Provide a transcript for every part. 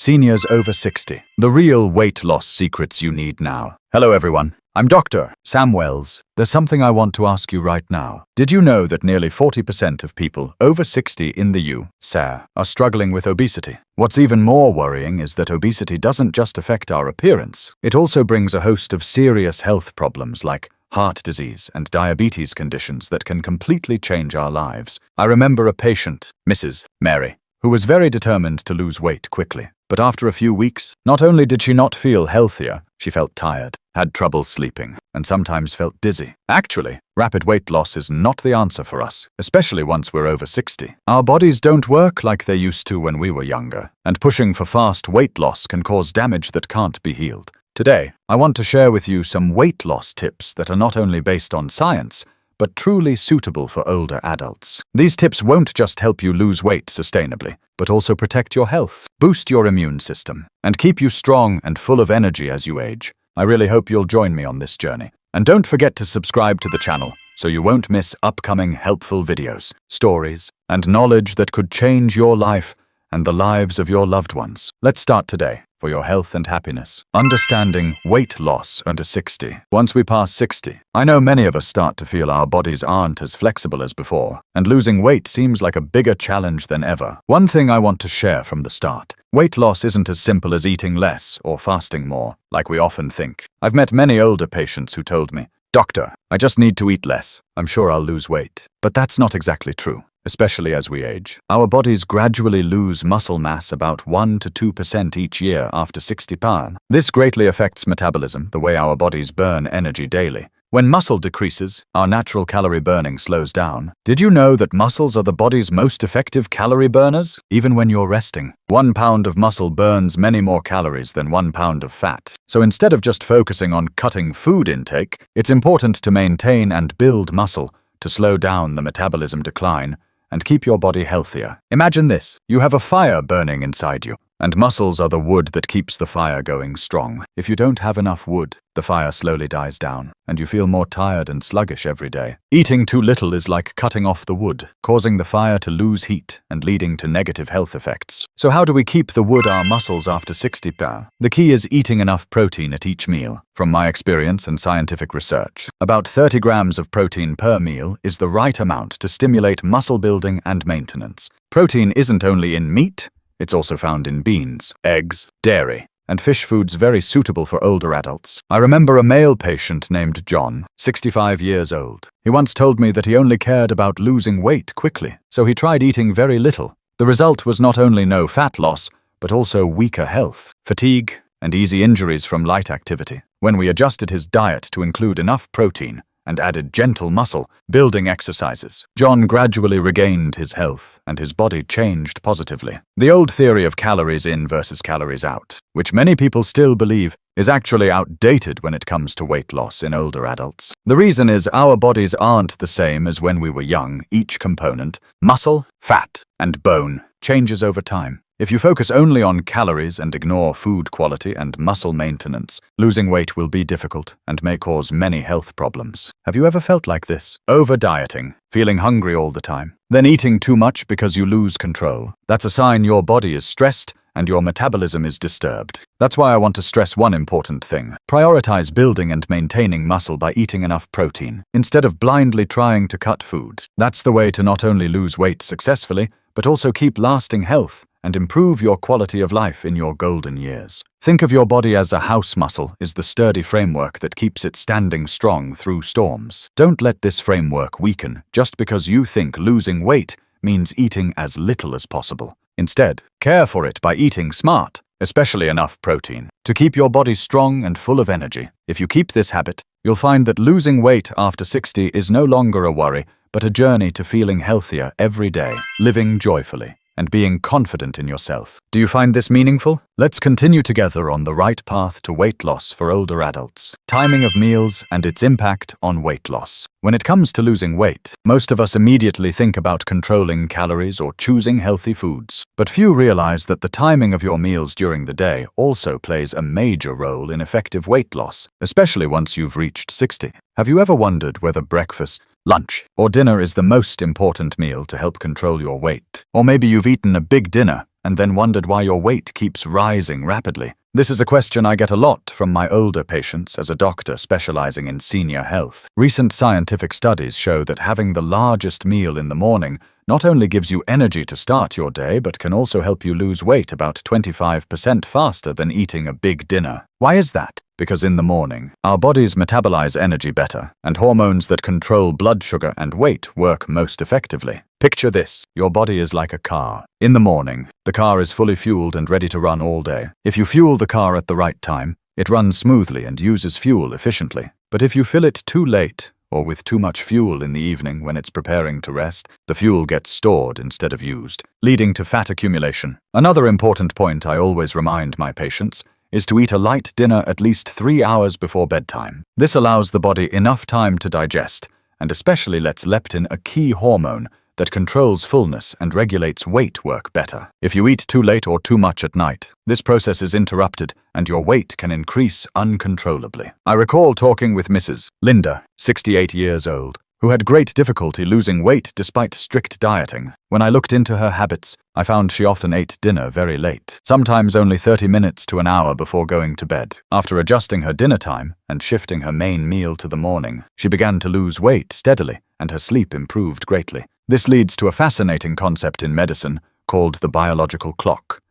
seniors over 60. The real weight loss secrets you need now. Hello everyone, I'm Dr. Sam Wells. There's something I want to ask you right now. Did you know that nearly 40% of people over 60 in the USA are struggling with obesity? What's even more worrying is that obesity doesn't just affect our appearance. It also brings a host of serious health problems like heart disease and diabetes conditions that can completely change our lives. I remember a patient, Mrs. Mary, who was very determined to lose weight quickly. But after a few weeks, not only did she not feel healthier, she felt tired, had trouble sleeping, and sometimes felt dizzy. Actually, rapid weight loss is not the answer for us, especially once we're over 60. Our bodies don't work like they used to when we were younger, and pushing for fast weight loss can cause damage that can't be healed. Today, I want to share with you some weight loss tips that are not only based on science, but truly suitable for older adults. These tips won't just help you lose weight sustainably, but also protect your health, boost your immune system, and keep you strong and full of energy as you age. I really hope you'll join me on this journey. And don't forget to subscribe to the channel so you won't miss upcoming helpful videos, stories, and knowledge that could change your life and the lives of your loved ones. Let's start today. For your health and happiness. Understanding weight loss under 60. Once we pass 60, I know many of us start to feel our bodies aren't as flexible as before, and losing weight seems like a bigger challenge than ever. One thing I want to share from the start. Weight loss isn't as simple as eating less or fasting more, like we often think. I've met many older patients who told me, "Doctor, I just need to eat less. I'm sure I'll lose weight." But that's not exactly true. Especially as we age. Our bodies gradually lose muscle mass about 1 to 2% each year after 60 pounds. This greatly affects metabolism, the way our bodies burn energy daily. When muscle decreases, our natural calorie burning slows down. Did you know that muscles are the body's most effective calorie burners? Even when you're resting. 1 pound of muscle burns many more calories than 1 pound of fat. So instead of just focusing on cutting food intake, it's important to maintain and build muscle to slow down the metabolism decline and keep your body healthier. Imagine this, you have a fire burning inside you, and muscles are the wood that keeps the fire going strong. If you don't have enough wood, the fire slowly dies down, and you feel more tired and sluggish every day. Eating too little is like cutting off the wood, causing the fire to lose heat and leading to negative health effects. So how do we keep the wood our muscles after 60 pounds? The key is eating enough protein at each meal. From my experience and scientific research, about 30 grams of protein per meal is the right amount to stimulate muscle building and maintenance. Protein isn't only in meat, it's also found in beans, eggs, dairy, and fish foods very suitable for older adults. I remember a male patient named John, 65 years old. He once told me that he only cared about losing weight quickly, so he tried eating very little. The result was not only no fat loss, but also weaker health, fatigue, and easy injuries from light activity. When we adjusted his diet to include enough protein and added gentle muscle building exercises, John gradually regained his health and his body changed positively. The old theory of calories in versus calories out, which many people still believe, is actually outdated when it comes to weight loss in older adults. The reason is our bodies aren't the same as when we were young. Each component, muscle, fat, and bone, changes over time. If you focus only on calories and ignore food quality and muscle maintenance, losing weight will be difficult and may cause many health problems. Have you ever felt like this? Over-dieting, feeling hungry all the time, then eating too much because you lose control. That's a sign your body is stressed and your metabolism is disturbed. That's why I want to stress one important thing. Prioritize building and maintaining muscle by eating enough protein, instead of blindly trying to cut food. That's the way to not only lose weight successfully, but also keep lasting health and improve your quality of life in your golden years. Think of your body as a house muscle is the sturdy framework that keeps it standing strong through storms. Don't let this framework weaken just because you think losing weight means eating as little as possible. Instead, care for it by eating smart, especially enough protein, to keep your body strong and full of energy. If you keep this habit, you'll find that losing weight after 60 is no longer a worry, but a journey to feeling healthier every day, living joyfully, and being confident in yourself. Do you find this meaningful? Let's continue together on the right path to weight loss for older adults. Timing of meals and its impact on weight loss. When it comes to losing weight, most of us immediately think about controlling calories or choosing healthy foods. But few realize that the timing of your meals during the day also plays a major role in effective weight loss, especially once you've reached 60. Have you ever wondered whether breakfast, lunch, or dinner is the most important meal to help control your weight? Or maybe you've eaten a big dinner and then wondered why your weight keeps rising rapidly? This is a question I get a lot from my older patients as a doctor specializing in senior health. Recent scientific studies show that having the largest meal in the morning not only gives you energy to start your day, but can also help you lose weight about 25% faster than eating a big dinner. Why is that? Because in the morning, our bodies metabolize energy better, and hormones that control blood sugar and weight work most effectively. Picture this: your body is like a car. In the morning, the car is fully fueled and ready to run all day. If you fuel the car at the right time, it runs smoothly and uses fuel efficiently. But if you fill it too late, or with too much fuel in the evening when it's preparing to rest, the fuel gets stored instead of used, leading to fat accumulation. Another important point I always remind my patients is to eat a light dinner at least 3 hours before bedtime. This allows the body enough time to digest, and especially lets leptin, a key hormone that controls fullness and regulates weight, work better. If you eat too late or too much at night, this process is interrupted and your weight can increase uncontrollably. I recall talking with Mrs. Linda, 68 years old, who had great difficulty losing weight despite strict dieting. When I looked into her habits, I found she often ate dinner very late, sometimes only 30 minutes to an hour before going to bed. After adjusting her dinner time and shifting her main meal to the morning, she began to lose weight steadily and her sleep improved greatly. This leads to a fascinating concept in medicine called the biological clock,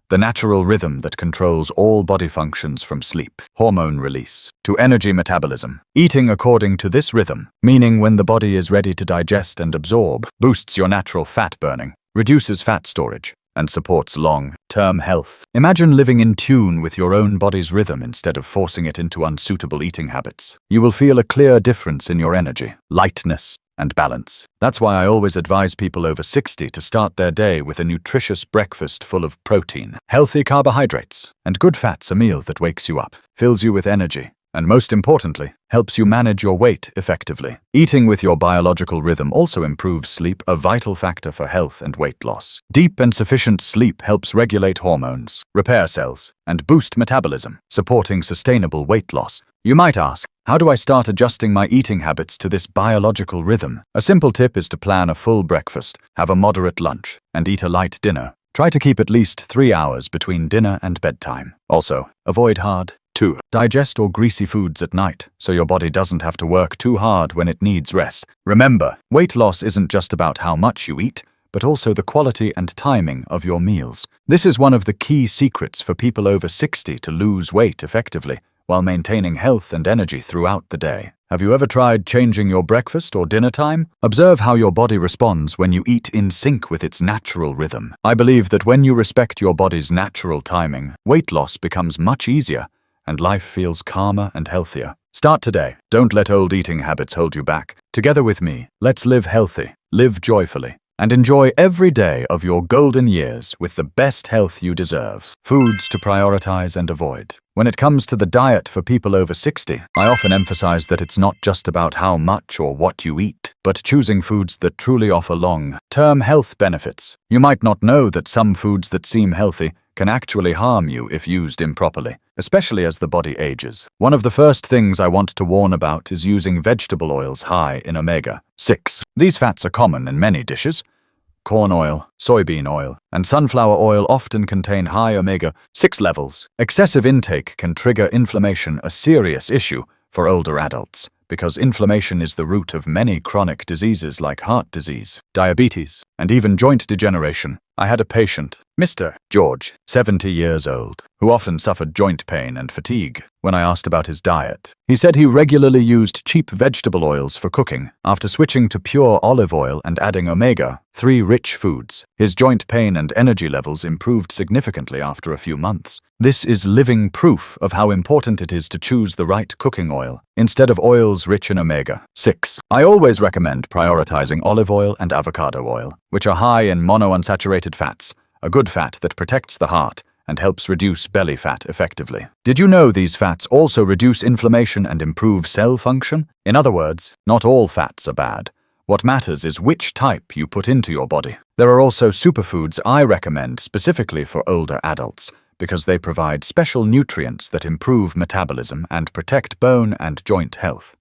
the natural rhythm that controls all body functions from sleep, hormone release, to energy metabolism. Eating according to this rhythm, meaning when the body is ready to digest and absorb, boosts your natural fat burning, reduces fat storage, and supports long-term health. Imagine living in tune with your own body's rhythm instead of forcing it into unsuitable eating habits. You will feel a clear difference in your energy, lightness, and balance. That's why I always advise people over 60 to start their day with a nutritious breakfast full of protein, healthy carbohydrates, and good fats, a meal that wakes you up, fills you with energy, and most importantly, helps you manage your weight effectively. Eating with your biological rhythm also improves sleep, a vital factor for health and weight loss. Deep and sufficient sleep helps regulate hormones, repair cells, and boost metabolism, supporting sustainable weight loss. You might ask, how do I start adjusting my eating habits to this biological rhythm? A simple tip is to plan a full breakfast, have a moderate lunch, and eat a light dinner. Try to keep at least 3 hours between dinner and bedtime. Also, avoid hard, digest or greasy foods at night, so your body doesn't have to work too hard when it needs rest. Remember, weight loss isn't just about how much you eat, but also the quality and timing of your meals. This is one of the key secrets for people over 60 to lose weight effectively, while maintaining health and energy throughout the day. Have you ever tried changing your breakfast or dinner time? Observe how your body responds when you eat in sync with its natural rhythm. I believe that when you respect your body's natural timing, weight loss becomes much easier, and life feels calmer and healthier. Start today. Don't let old eating habits hold you back. Together with me, let's live healthy, live joyfully, and enjoy every day of your golden years with the best health you deserve. Foods to prioritize and avoid. When it comes to the diet for people over 60, I often emphasize that it's not just about how much or what you eat, but choosing foods that truly offer long-term health benefits. You might not know that some foods that seem healthy can actually harm you if used improperly, especially as the body ages. One of the first things I want to warn about is using vegetable oils high in omega-6. These fats are common in many dishes. Corn oil, soybean oil, and sunflower oil often contain high omega-6 levels. Excessive intake can trigger inflammation, a serious issue for older adults, because inflammation is the root of many chronic diseases like heart disease, diabetes, and even joint degeneration. I had a patient, Mr. George, 70 years old, who often suffered joint pain and fatigue. When I asked about his diet, he said he regularly used cheap vegetable oils for cooking. After switching to pure olive oil and adding omega-3 rich foods, his joint pain and energy levels improved significantly after a few months. This is living proof of how important it is to choose the right cooking oil instead of oils rich in omega-6. I always recommend prioritizing olive oil and avocado oil, which are high in monounsaturated fats, a good fat that protects the heart and helps reduce belly fat effectively. Did you know these fats also reduce inflammation and improve cell function? In other words, not all fats are bad. What matters is which type you put into your body. There are also superfoods I recommend specifically for older adults, because they provide special nutrients that improve metabolism and protect bone and joint health.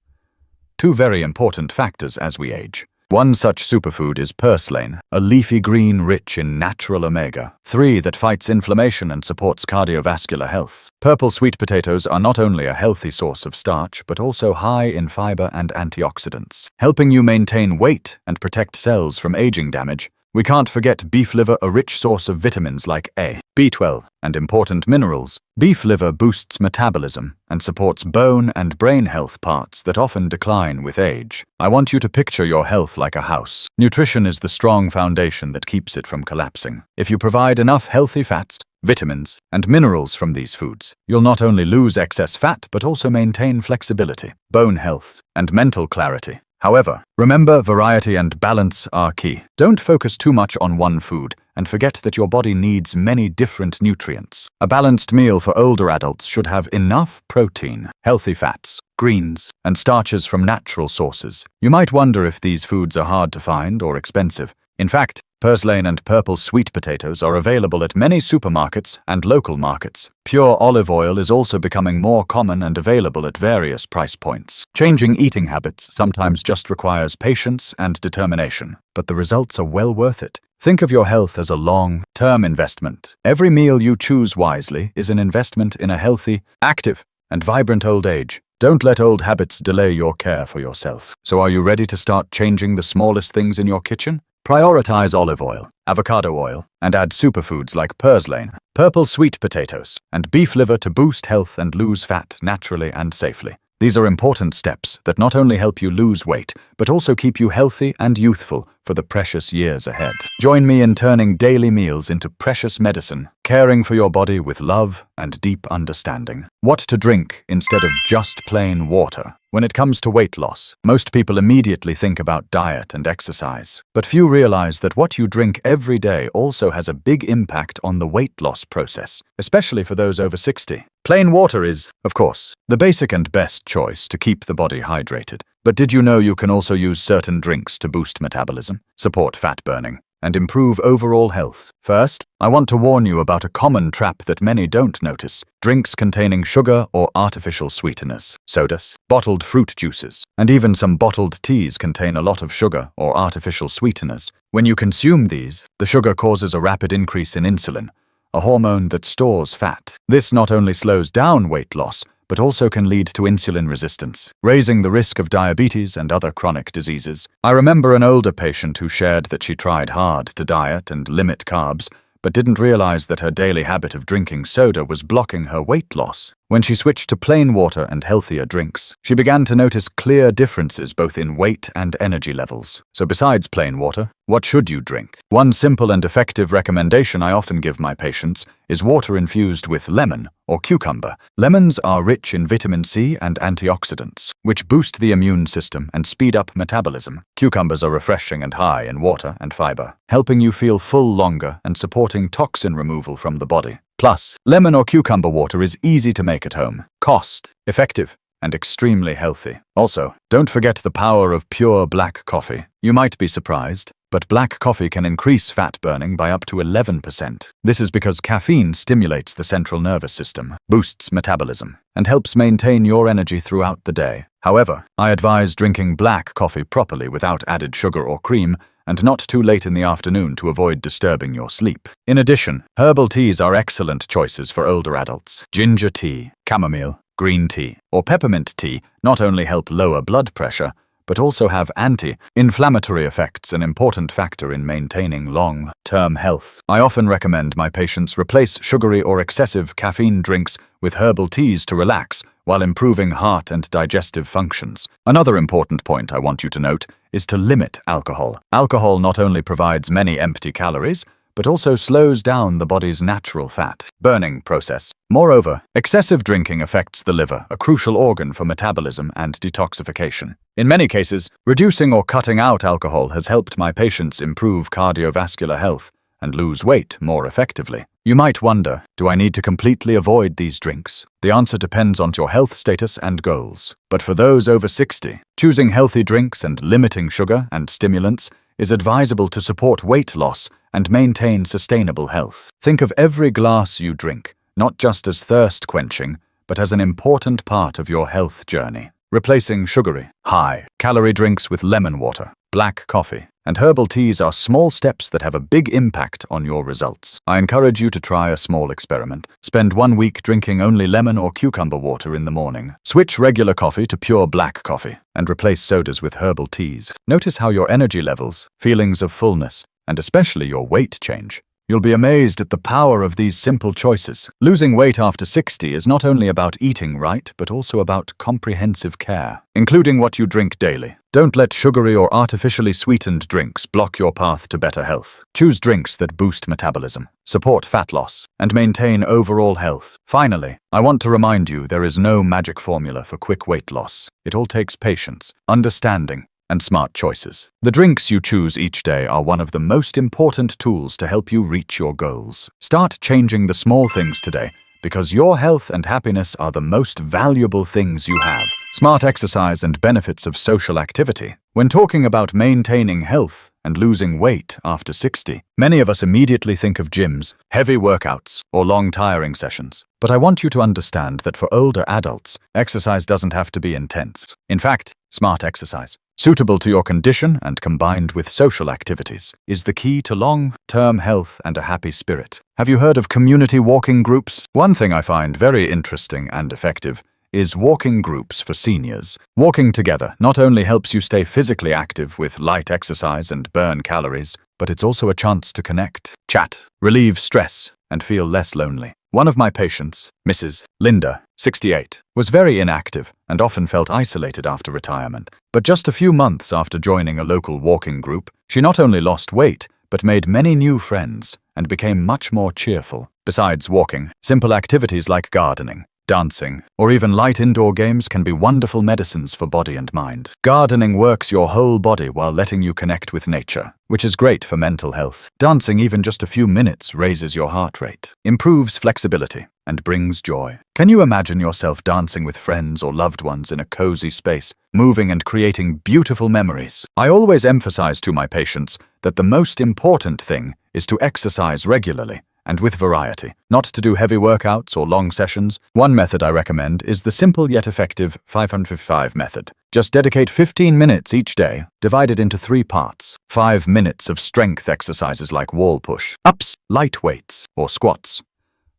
Two very important factors as we age. One such superfood is purslane, a leafy green rich in natural omega-3 that fights inflammation and supports cardiovascular health. Purple sweet potatoes are not only a healthy source of starch, but also high in fiber and antioxidants, helping you maintain weight and protect cells from aging damage. We can't forget beef liver, a rich source of vitamins like A, B12, and important minerals. Beef liver boosts metabolism and supports bone and brain health parts that often decline with age. I want you to picture your health like a house. Nutrition is the strong foundation that keeps it from collapsing. If you provide enough healthy fats, vitamins, and minerals from these foods, you'll not only lose excess fat but also maintain flexibility, bone health, and mental clarity. However, remember, variety and balance are key. Don't focus too much on one food and forget that your body needs many different nutrients. A balanced meal for older adults should have enough protein, healthy fats, greens, and starches from natural sources. You might wonder if these foods are hard to find or expensive. In fact, purslane and purple sweet potatoes are available at many supermarkets and local markets. Pure olive oil is also becoming more common and available at various price points. Changing eating habits sometimes just requires patience and determination, but the results are well worth it. Think of your health as a long-term investment. Every meal you choose wisely is an investment in a healthy, active, and vibrant old age. Don't let old habits delay your care for yourself. So are you ready to start changing the smallest things in your kitchen? Prioritize olive oil, avocado oil, and add superfoods like purslane, purple sweet potatoes, and beef liver to boost health and lose fat naturally and safely. These are important steps that not only help you lose weight, but also keep you healthy and youthful for the precious years ahead. Join me in turning daily meals into precious medicine, caring for your body with love and deep understanding. What to drink instead of just plain water? When it comes to weight loss, most people immediately think about diet and exercise, but few realize that what you drink every day also has a big impact on the weight loss process, especially for those over 60. Plain water is, of course, the basic and best choice to keep the body hydrated. But did you know you can also use certain drinks to boost metabolism, support fat burning, and improve overall health? First, I want to warn you about a common trap that many don't notice: drinks containing sugar or artificial sweeteners. Sodas, bottled fruit juices, and even some bottled teas contain a lot of sugar or artificial sweeteners. When you consume these, the sugar causes a rapid increase in insulin, a hormone that stores fat. This not only slows down weight loss, but also can lead to insulin resistance, raising the risk of diabetes and other chronic diseases. I remember an older patient who shared that she tried hard to diet and limit carbs, but didn't realize that her daily habit of drinking soda was blocking her weight loss. When she switched to plain water and healthier drinks, she began to notice clear differences both in weight and energy levels. So besides plain water, what should you drink? One simple and effective recommendation I often give my patients is water infused with lemon or cucumber. Lemons are rich in vitamin C and antioxidants, which boost the immune system and speed up metabolism. Cucumbers are refreshing and high in water and fiber, helping you feel full longer and supporting toxin removal from the body. Plus, lemon or cucumber water is easy to make at home, cost-effective, and extremely healthy. Also, don't forget the power of pure black coffee. You might be surprised, but black coffee can increase fat burning by up to 11%. This is because caffeine stimulates the central nervous system, boosts metabolism, and helps maintain your energy throughout the day. However, I advise drinking black coffee properly without added sugar or cream, and not too late in the afternoon to avoid disturbing your sleep. In addition, herbal teas are excellent choices for older adults. Ginger tea, chamomile, green tea, or peppermint tea not only help lower blood pressure, but also have anti-inflammatory effects, an important factor in maintaining long-term health. I often recommend my patients replace sugary or excessive caffeine drinks with herbal teas to relax while improving heart and digestive functions. Another important point I want you to note is to limit alcohol. Alcohol not only provides many empty calories, but also slows down the body's natural fat burning process. Moreover, excessive drinking affects the liver, a crucial organ for metabolism and detoxification. In many cases, reducing or cutting out alcohol has helped my patients improve cardiovascular health and lose weight more effectively. You might wonder, do I need to completely avoid these drinks? The answer depends on your health status and goals. But for those over 60, choosing healthy drinks and limiting sugar and stimulants is advisable to support weight loss and maintain sustainable health. Think of every glass you drink, not just as thirst quenching, but as an important part of your health journey. Replacing sugary, high-calorie drinks with lemon water, black coffee, and herbal teas are small steps that have a big impact on your results. I encourage you to try a small experiment. Spend 1 week drinking only lemon or cucumber water in the morning. Switch regular coffee to pure black coffee, and replace sodas with herbal teas. Notice how your energy levels, feelings of fullness, and especially your weight change. You'll be amazed at the power of these simple choices. Losing weight after 60 is not only about eating right, but also about comprehensive care, including what you drink daily. Don't let sugary or artificially sweetened drinks block your path to better health. Choose drinks that boost metabolism, support fat loss, and maintain overall health. Finally, I want to remind you there is no magic formula for quick weight loss. It all takes patience, understanding, and smart choices. The drinks you choose each day are one of the most important tools to help you reach your goals. Start changing the small things today, because your health and happiness are the most valuable things you have. Smart exercise and benefits of social activity. When talking about maintaining health and losing weight after 60, many of us immediately think of gyms, heavy workouts, or long tiring sessions. But I want you to understand that for older adults, exercise doesn't have to be intense. In fact, smart exercise, suitable to your condition and combined with social activities, is the key to long-term health and a happy spirit. Have you heard of community walking groups? One thing I find very interesting and effective is walking groups for seniors. Walking together not only helps you stay physically active with light exercise and burn calories, but it's also a chance to connect, chat, relieve stress, and feel less lonely. One of my patients, Mrs. Linda, 68, was very inactive and often felt isolated after retirement. But just a few months after joining a local walking group, she not only lost weight, but made many new friends and became much more cheerful. Besides walking, simple activities like gardening, dancing, or even light indoor games can be wonderful medicines for body and mind. Gardening works your whole body while letting you connect with nature, which is great for mental health. Dancing even just a few minutes raises your heart rate, improves flexibility, and brings joy. Can you imagine yourself dancing with friends or loved ones in a cozy space, moving and creating beautiful memories? I always emphasize to my patients that the most important thing is to exercise regularly and with variety, not to do heavy workouts or long sessions. One method I recommend is the simple yet effective 555 method. Just dedicate 15 minutes each day, divided into 3 parts. 5 minutes of strength exercises like wall push-ups, light weights, or squats.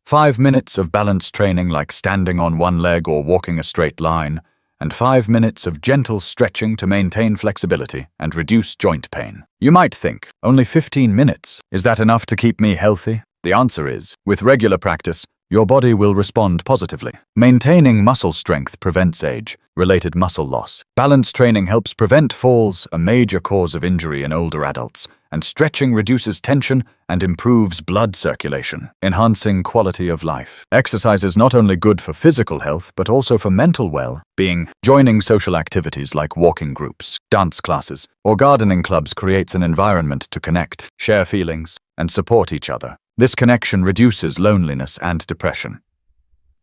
5 minutes of balance training like standing on one leg or walking a straight line, and 5 minutes of gentle stretching to maintain flexibility and reduce joint pain. You might think, only 15 minutes, is that enough to keep me healthy? The answer is, with regular practice, your body will respond positively. Maintaining muscle strength prevents age-related muscle loss. Balance training helps prevent falls, a major cause of injury in older adults, and stretching reduces tension and improves blood circulation, enhancing quality of life. Exercise is not only good for physical health, but also for mental well-being. Joining social activities like walking groups, dance classes, or gardening clubs creates an environment to connect, share feelings, and support each other. This connection reduces loneliness and depression.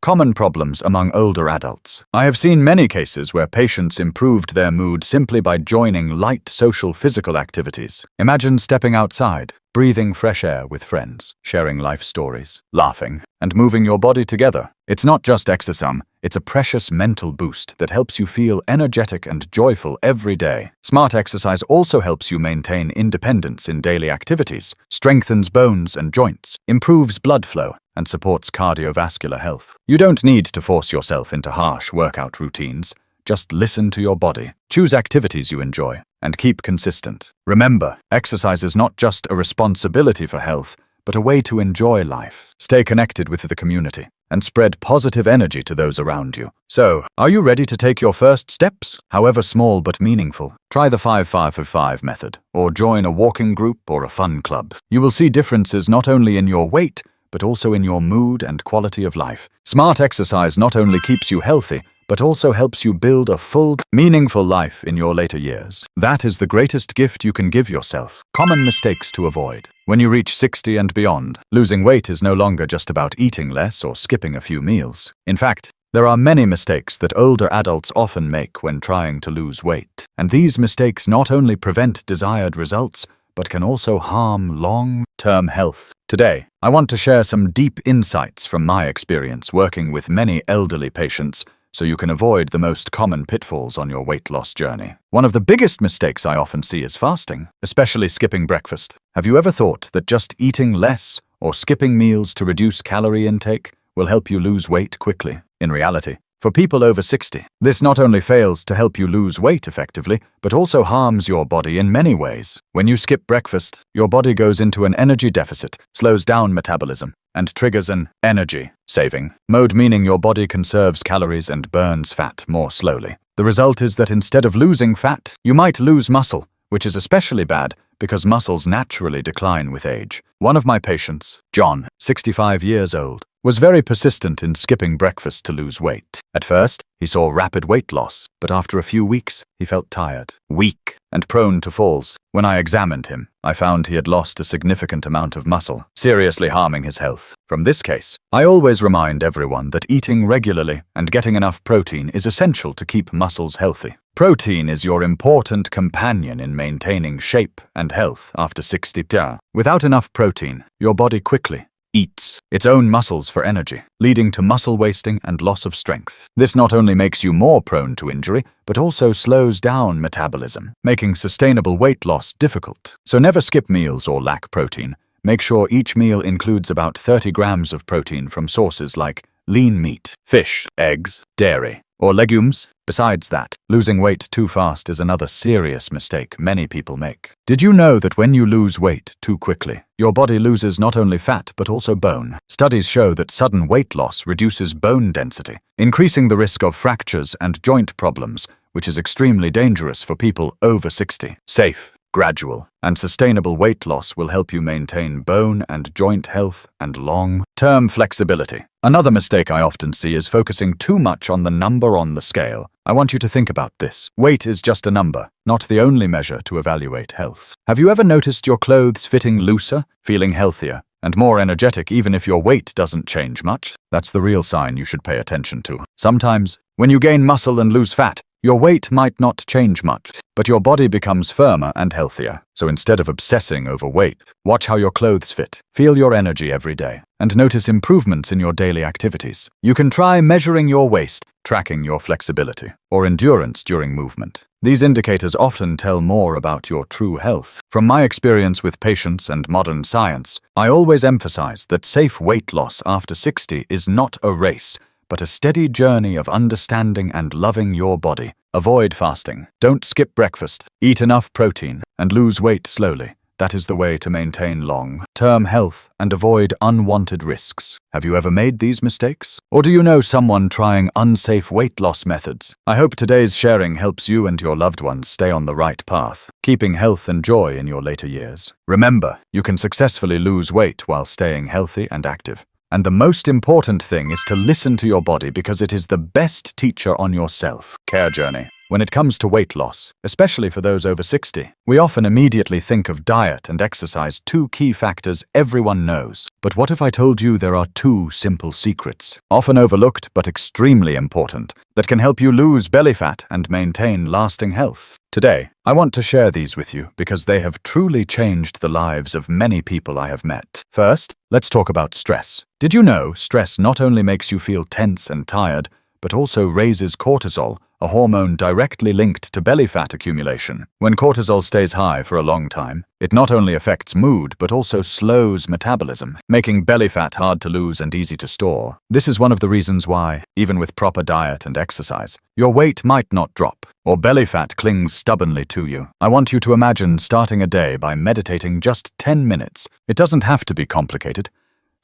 Common problems among older adults. I have seen many cases where patients improved their mood simply by joining light social physical activities. Imagine stepping outside, breathing fresh air with friends, sharing life stories, laughing, and moving your body together. It's not just exercise, it's a precious mental boost that helps you feel energetic and joyful every day. Smart exercise also helps you maintain independence in daily activities, strengthens bones and joints, improves blood flow, and supports cardiovascular health. You don't need to force yourself into harsh workout routines. Just listen to your body, choose activities you enjoy, and keep consistent. Remember, exercise is not just a responsibility for health, but a way to enjoy life. Stay connected with the community and spread positive energy to those around you. So, are you ready to take your first steps? However small but meaningful, try the 5-5-5 method, or join a walking group or a fun club. You will see differences not only in your weight, but also in your mood and quality of life. Smart exercise not only keeps you healthy, but also helps you build a full, meaningful life in your later years. That is the greatest gift you can give yourself. Common mistakes to avoid. When you reach 60 and beyond, losing weight is no longer just about eating less or skipping a few meals. In fact, there are many mistakes that older adults often make when trying to lose weight. And these mistakes not only prevent desired results, but can also harm long-term health. Today, I want to share some deep insights from my experience working with many elderly patients so you can avoid the most common pitfalls on your weight loss journey. One of the biggest mistakes I often see is fasting, especially skipping breakfast. Have you ever thought that just eating less or skipping meals to reduce calorie intake will help you lose weight quickly? In reality, for people over 60, this not only fails to help you lose weight effectively, but also harms your body in many ways. When you skip breakfast, your body goes into an energy deficit, slows down metabolism, and triggers an energy-saving mode, meaning your body conserves calories and burns fat more slowly. The result is that instead of losing fat, you might lose muscle, which is especially bad because muscles naturally decline with age. One of my patients, John, 65 years old, was very persistent in skipping breakfast to lose weight. At first, he saw rapid weight loss, but after a few weeks, he felt tired, weak, and prone to falls. When I examined him, I found he had lost a significant amount of muscle, seriously harming his health. From this case, I always remind everyone that eating regularly and getting enough protein is essential to keep muscles healthy. Protein is your important companion in maintaining shape and health after 60 years. Without enough protein, your body quickly eats its own muscles for energy, leading to muscle wasting and loss of strength. This not only makes you more prone to injury, but also slows down metabolism, making sustainable weight loss difficult. So never skip meals or lack protein. Make sure each meal includes about 30 grams of protein from sources like lean meat, fish, eggs, dairy, or legumes. Besides that, losing weight too fast is another serious mistake many people make. Did you know that when you lose weight too quickly, your body loses not only fat but also bone? Studies show that sudden weight loss reduces bone density, increasing the risk of fractures and joint problems, which is extremely dangerous for people over 60. Safe, gradual, and sustainable weight loss will help you maintain bone and joint health and long-term flexibility. Another mistake I often see is focusing too much on the number on the scale. I want you to think about this. Weight is just a number, not the only measure to evaluate health. Have you ever noticed your clothes fitting looser, feeling healthier, and more energetic even if your weight doesn't change much? That's the real sign you should pay attention to. Sometimes, when you gain muscle and lose fat, your weight might not change much, but your body becomes firmer and healthier. So instead of obsessing over weight, watch how your clothes fit, feel your energy every day, and notice improvements in your daily activities. You can try measuring your waist, tracking your flexibility, or endurance during movement. These indicators often tell more about your true health. From my experience with patients and modern science, I always emphasize that safe weight loss after 60 is not a race, but a steady journey of understanding and loving your body. Avoid fasting, don't skip breakfast, eat enough protein, and lose weight slowly. That is the way to maintain long-term health and avoid unwanted risks. Have you ever made these mistakes? Or do you know someone trying unsafe weight loss methods? I hope today's sharing helps you and your loved ones stay on the right path, keeping health and joy in your later years. Remember, you can successfully lose weight while staying healthy and active. And the most important thing is to listen to your body because it is the best teacher on your self-care journey. When it comes to weight loss, especially for those over 60, we often immediately think of diet and exercise, two key factors everyone knows. But what if I told you there are two simple secrets, often overlooked but extremely important, that can help you lose belly fat and maintain lasting health? Today, I want to share these with you because they have truly changed the lives of many people I have met. First, let's talk about stress. Did you know stress not only makes you feel tense and tired, but also raises cortisol, a hormone directly linked to belly fat accumulation? When cortisol stays high for a long time, it not only affects mood but also slows metabolism, making belly fat hard to lose and easy to store. This is one of the reasons why, even with proper diet and exercise, your weight might not drop, or belly fat clings stubbornly to you. I want you to imagine starting a day by meditating just 10 minutes. It doesn't have to be complicated.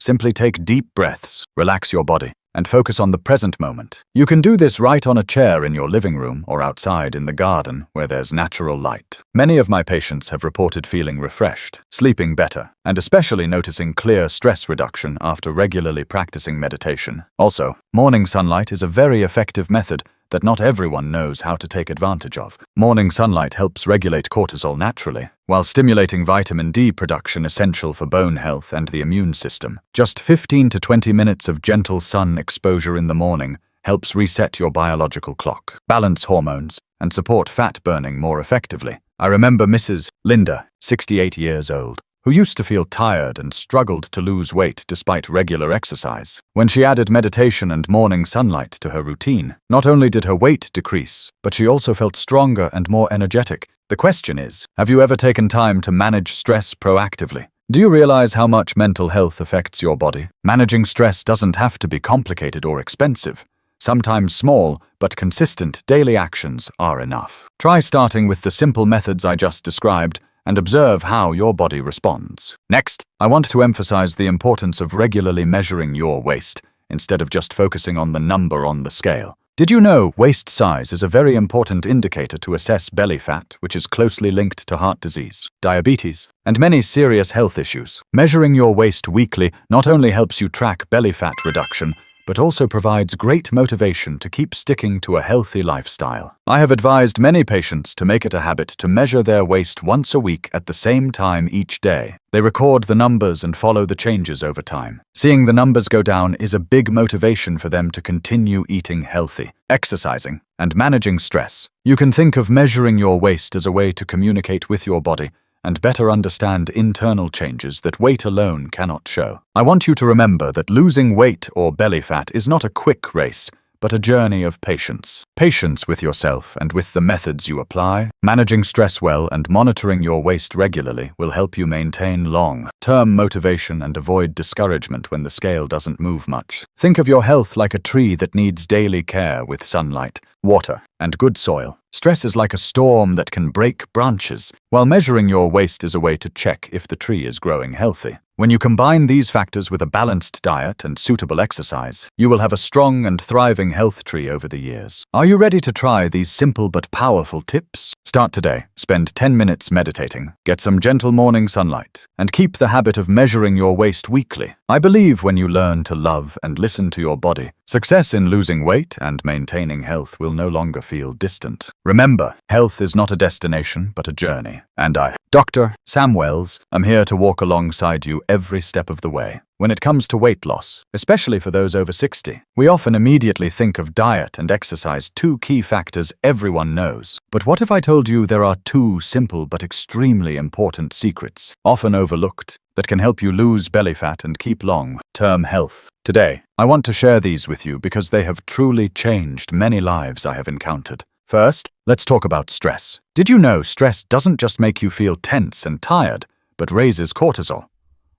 Simply take deep breaths, relax your body, and focus on the present moment. You can do this right on a chair in your living room or outside in the garden where there's natural light. Many of my patients have reported feeling refreshed, sleeping better, and especially noticing clear stress reduction after regularly practicing meditation. Also, morning sunlight is a very effective method that not everyone knows how to take advantage of. Morning sunlight helps regulate cortisol naturally, while stimulating vitamin D production essential for bone health and the immune system. Just 15 to 20 minutes of gentle sun exposure in the morning helps reset your biological clock, balance hormones, and support fat burning more effectively. I remember Mrs. Linda, 68 years old, who used to feel tired and struggled to lose weight despite regular exercise. When she added meditation and morning sunlight to her routine, not only did her weight decrease, but she also felt stronger and more energetic. The question is, have you ever taken time to manage stress proactively? Do you realize how much mental health affects your body? Managing stress doesn't have to be complicated or expensive. Sometimes small, but consistent daily actions are enough. Try starting with the simple methods I just described and observe how your body responds. Next, I want to emphasize the importance of regularly measuring your waist instead of just focusing on the number on the scale. Did you know waist size is a very important indicator to assess belly fat, which is closely linked to heart disease, diabetes, and many serious health issues? Measuring your waist weekly not only helps you track belly fat reduction, but also provides great motivation to keep sticking to a healthy lifestyle. I have advised many patients to make it a habit to measure their waist once a week at the same time each day. They record the numbers and follow the changes over time. Seeing the numbers go down is a big motivation for them to continue eating healthy, exercising, and managing stress. You can think of measuring your waist as a way to communicate with your body and better understand internal changes that weight alone cannot show. I want you to remember that losing weight or belly fat is not a quick race, but a journey of patience. Patience with yourself and with the methods you apply. Managing stress well and monitoring your waist regularly will help you maintain long-term motivation and avoid discouragement when the scale doesn't move much. Think of your health like a tree that needs daily care with sunlight, water, and good soil. Stress is like a storm that can break branches, while measuring your waist is a way to check if the tree is growing healthy. When you combine these factors with a balanced diet and suitable exercise, you will have a strong and thriving health tree over the years. Are you ready to try these simple but powerful tips? Start today. Spend 10 minutes meditating, get some gentle morning sunlight, and keep the habit of measuring your waist weekly. I believe when you learn to love and listen to your body, success in losing weight and maintaining health will no longer feel distant. Remember, health is not a destination, but a journey. And I, Dr. Sam Wells, am here to walk alongside you every step of the way. When it comes to weight loss, especially for those over 60, we often immediately think of diet and exercise, two key factors everyone knows. But what if I told you there are two simple but extremely important secrets, often overlooked, that can help you lose belly fat and keep long-term health? Today, I want to share these with you because they have truly changed many lives I have encountered. First, let's talk about stress. Did you know stress doesn't just make you feel tense and tired, but raises cortisol,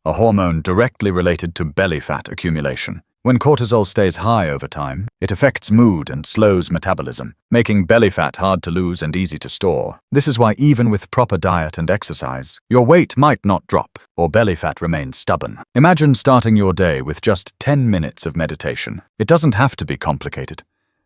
a hormone directly related to belly fat accumulation? When cortisol stays high over time, it affects mood and slows metabolism, making belly fat hard to lose and easy to store. This is why even with proper diet and exercise, your weight might not drop or belly fat remains stubborn. Imagine starting your day with just 10 minutes of meditation. It doesn't have to be complicated.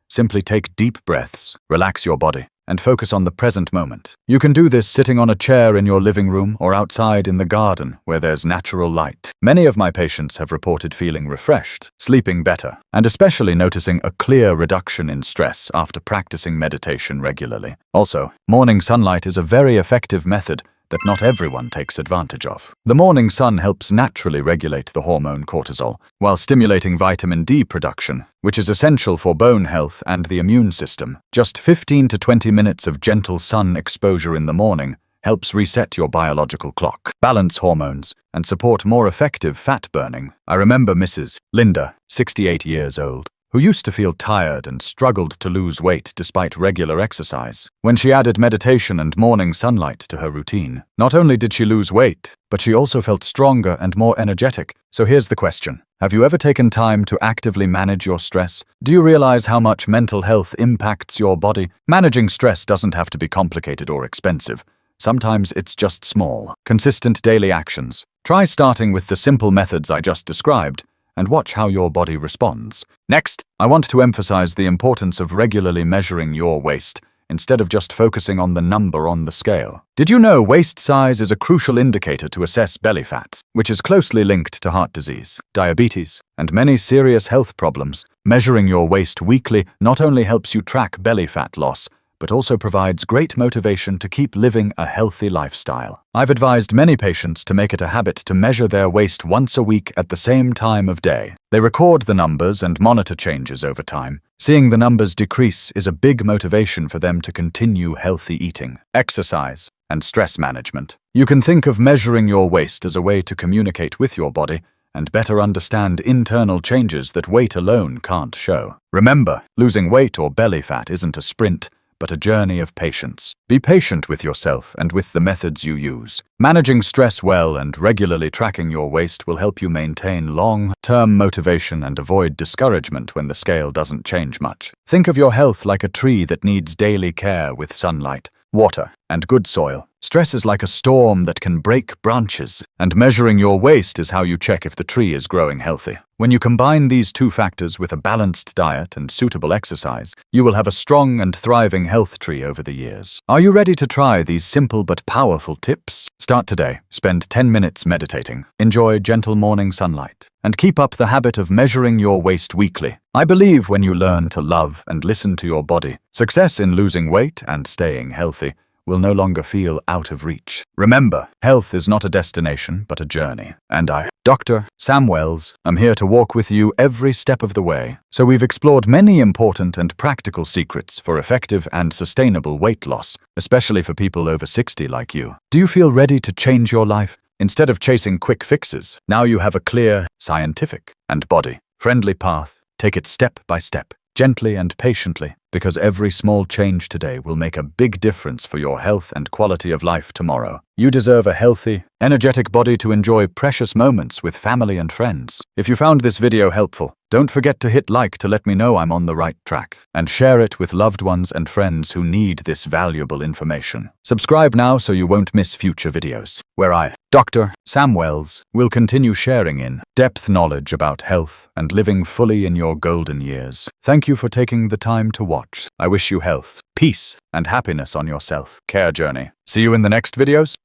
Simply take deep breaths, relax your body, and focus on the present moment. You can do this sitting on a chair in your living room or outside in the garden where there's natural light. Many of my patients have reported feeling refreshed, sleeping better, and especially noticing a clear reduction in stress after practicing meditation regularly. Also, morning sunlight is a very effective method that not everyone takes advantage of. The morning sun helps naturally regulate the hormone cortisol, while stimulating vitamin D production, which is essential for bone health and the immune system. Just 15 to 20 minutes of gentle sun exposure in the morning helps reset your biological clock, balance hormones, and support more effective fat burning. I remember Mrs. Linda, 68 years old, who used to feel tired and struggled to lose weight despite regular exercise. When she added meditation and morning sunlight to her routine, not only did she lose weight, but she also felt stronger and more energetic. So here's the question. Have you ever taken time to actively manage your stress? Do you realize how much mental health impacts your body? Managing stress doesn't have to be complicated or expensive. Sometimes it's just small, consistent daily actions. Try starting with the simple methods I just described, and watch how your body responds. Next, I want to emphasize the importance of regularly measuring your waist instead of just focusing on the number on the scale. Did you know waist size is a crucial indicator to assess belly fat, which is closely linked to heart disease, diabetes, and many serious health problems? Measuring your waist weekly not only helps you track belly fat loss, but also provides great motivation to keep living a healthy lifestyle. I've advised many patients to make it a habit to measure their waist once a week at the same time of day. They record the numbers and monitor changes over time. Seeing the numbers decrease is a big motivation for them to continue healthy eating. Exercise. and stress management. You can think of measuring your waist as a way to communicate with your body and better understand internal changes that weight alone can't show. Remember, losing weight or belly fat isn't a sprint, but a journey of patience. Be patient with yourself and with the methods you use. Managing stress well and regularly tracking your waist will help you maintain long-term motivation and avoid discouragement when the scale doesn't change much. Think of your health like a tree that needs daily care with sunlight, water, and good soil. Stress is like a storm that can break branches, and measuring your waist is how you check if the tree is growing healthy. When you combine these two factors with a balanced diet and suitable exercise, you will have a strong and thriving health tree over the years. Are you ready to try these simple but powerful tips? Start today. Spend 10 minutes meditating. Enjoy gentle morning sunlight. And keep up the habit of measuring your waist weekly. I believe when you learn to love and listen to your body, success in losing weight and staying healthy will no longer feel out of reach. Remember, health is not a destination, but a journey. And I, Dr. Sam Wells, am here to walk with you every step of the way. So we've explored many important and practical secrets for effective and sustainable weight loss, especially for people over 60 like you. Do you feel ready to change your life? Instead of chasing quick fixes, now you have a clear, scientific, and body-friendly path. Take it step by step, gently and patiently, because every small change today will make a big difference for your health and quality of life tomorrow. You deserve a healthy, energetic body to enjoy precious moments with family and friends. If you found this video helpful, don't forget to hit like to let me know I'm on the right track, and share it with loved ones and friends who need this valuable information. Subscribe now so you won't miss future videos, where I, Dr. Sam Wells, will continue sharing in-depth knowledge about health and living fully in your golden years. Thank you for taking the time to watch. I wish you health, peace, and happiness on your self-care journey. See you in the next videos.